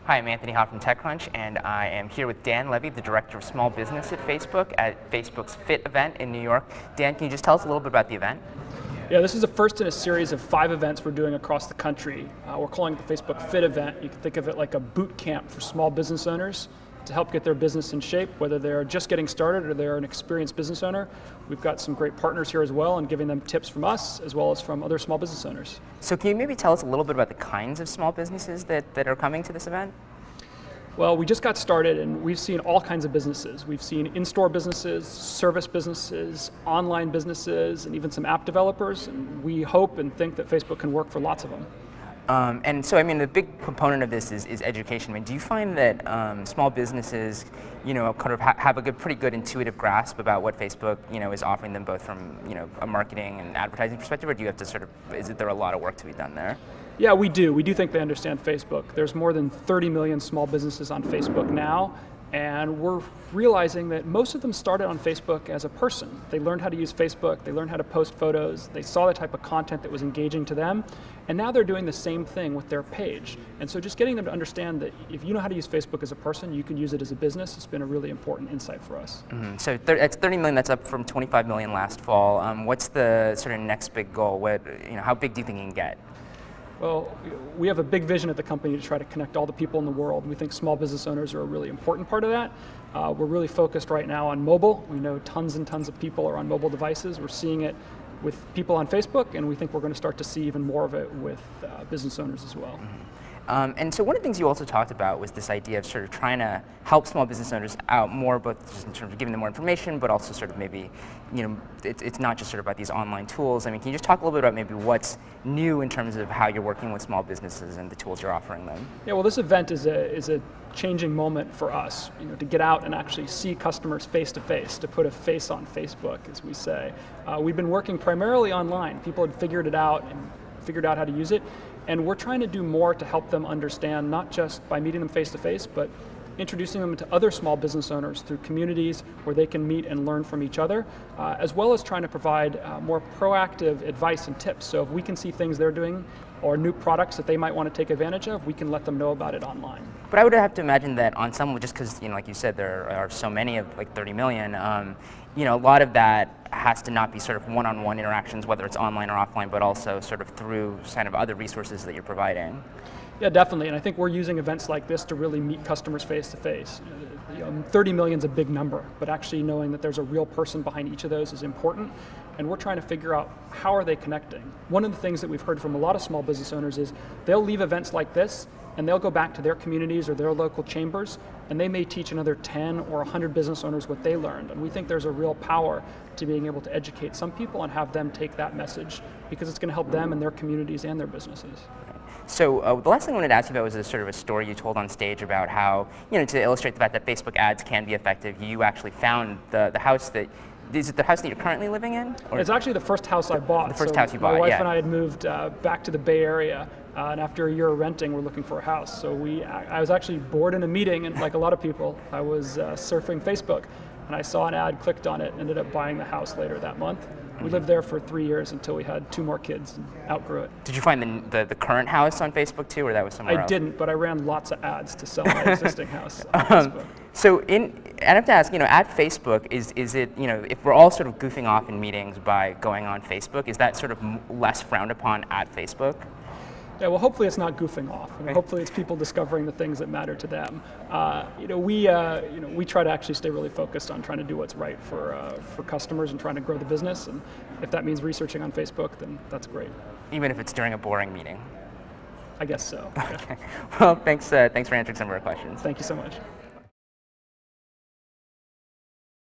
Hi, I'm Anthony Hoff from Techcrunch, and I am here with Dan Levy, the Director of Small Business at Facebook, at Facebook's FIT event in New York. Dan, can you just tell us a little bit about the event? Yeah, this is the first in a series of 5 events we're doing across the country. We're calling it the Facebook FIT event. You can think of it like a boot camp for small business owners to help get their business in shape, whether they're just getting started or they're an experienced business owner. We've got some great partners here as well, and giving them tips from us as well as from other small business owners. So can you maybe tell us a little bit about the kinds of small businesses that are coming to this event? Well, we just got started and we've seen all kinds of businesses. We've seen in-store businesses, service businesses, online businesses, and even some app developers. And we hope and think that Facebook can work for lots of them. And so, I mean, the big component of this is education. I mean, do you find that small businesses, kind of have a pretty good intuitive grasp about what Facebook, is offering them, both from, a marketing and advertising perspective, or do you have to is there a lot of work to be done there? Yeah, we do. We do think they understand Facebook. There's more than 30 million small businesses on Facebook now, and we're realizing that most of them started on Facebook as a person. They learned how to use Facebook, they learned how to post photos, they saw the type of content that was engaging to them, and now they're doing the same thing with their page. And so just getting them to understand that if you know how to use Facebook as a person, you can use it as a business has been a really important insight for us. Mm-hmm. So it's 30 million, that's up from 25 million last fall. What's the sort of next big goal? How big do you think you can get? Well, we have a big vision at the company to try to connect all the people in the world. We think small business owners are a really important part of that. We're really focused right now on mobile. We know tons and tons of people are on mobile devices. We're seeing it with people on Facebook, and we think we're going to start to see even more of it with business owners as well. Mm-hmm. And so one of the things you also talked about was this idea of sort of trying to help small business owners out more, both just in terms of giving them more information, but also sort of maybe, it's not just sort of about these online tools. I mean, can you just talk a little bit about maybe what's new in terms of how you're working with small businesses and the tools you're offering them? Yeah, well, this event is a changing moment for us, to get out and actually see customers face to face, to put a face on Facebook, as we say. We've been working primarily online. People had figured it out and figured out how to use it. And we're trying to do more to help them understand, not just by meeting them face to face, but introducing them to other small business owners through communities where they can meet and learn from each other, as well as trying to provide more proactive advice and tips. So if we can see things they're doing or new products that they might want to take advantage of, we can let them know about it online. But I would have to imagine that on some, just because, like you said, there are so many of like 30 million, a lot of that has to not be sort of one-on-one interactions, whether it's online or offline, but also sort of through kind of other resources that you're providing. Yeah, definitely, and I think we're using events like this to really meet customers face to face. 30 million is a big number, but actually knowing that there's a real person behind each of those is important, and we're trying to figure out how are they connecting. One of the things that we've heard from a lot of small business owners is they'll leave events like this and they'll go back to their communities or their local chambers, and they may teach another 10 or 100 business owners what they learned. And we think there's a real power to being able to educate some people and have them take that message, because it's going to help them and their communities and their businesses. So the last thing I wanted to ask you about was a sort of a story you told on stage about how, to illustrate the fact that Facebook ads can be effective, you actually found the house that, is it the house that you're currently living in? Or? It's actually the first house I bought. The first house you bought, my wife yeah. and I had moved back to the Bay Area, and after a year of renting, we're looking for a house. So I was actually bored in a meeting, and like a lot of people, I was surfing Facebook, and I saw an ad, clicked on it, ended up buying the house later that month. We lived there for 3 years until we had 2 more kids and outgrew it. Did you find the current house on Facebook too, or that was somewhere else? I didn't, but I ran lots of ads to sell my existing house on Facebook. So I have to ask, at Facebook, is it, if we're all sort of goofing off in meetings by going on Facebook, is that sort of less frowned upon at Facebook? Yeah, well, hopefully it's not goofing off. Hopefully it's people discovering the things that matter to them. We try to actually stay really focused on trying to do what's right for customers and trying to grow the business. And if that means researching on Facebook, then that's great. Even if it's during a boring meeting? I guess so. Okay. Well, thanks for answering some of our questions. Thank you so much.